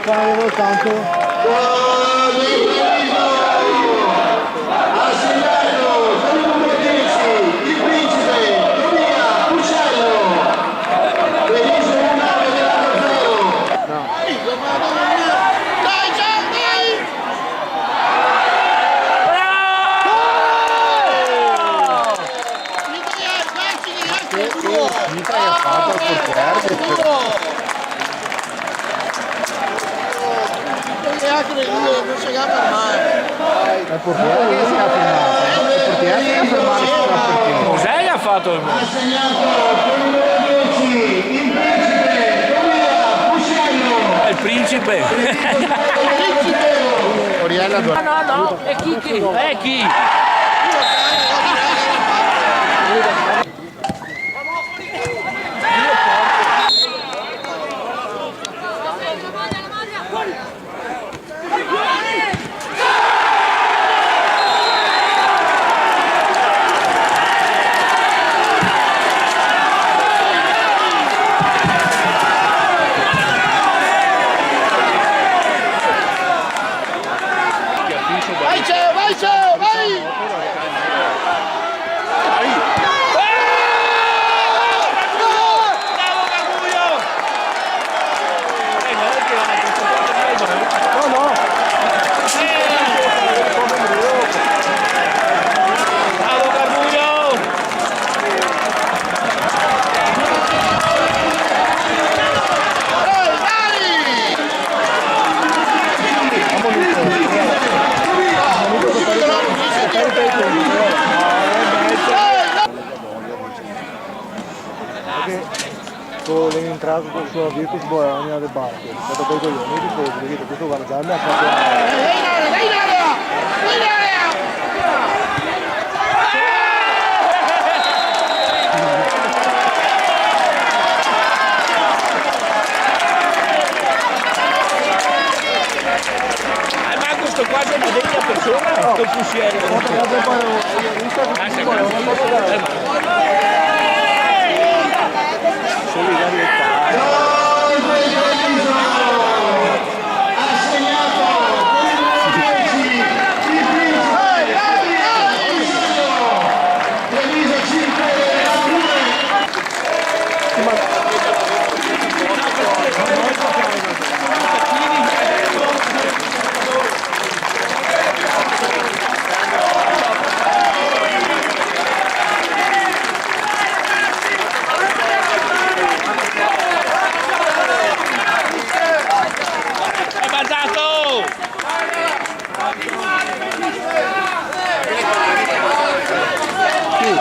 fare tanto. Ha segnato il numero 10, il principe Tobia Uccello. Felice 1 dell'anno 0. No. Dai, ciao, dai! Mica ha fatto il portiere. Non si chiama mai. È il portiere che si è fermato. Il portiere si è fermato. Cos'è che ha fatto il Ha segnato il numero 10, il principe Tobia Uccello. il principe? Oriella No, è Kiki. È chi? Vai, Ceo, vai, Ceo, vai! Devi entrare con il suo Virtus Bologna del Barco, è stato poi coglione di tifosi, vedete, questo guarda, mi ha fatto... Dai in area! Ma questo qua è una degna persona, questo fusiere. Solidarietà. Ha segnato il numero 10, il principe Treviso 5 È basato! Sì.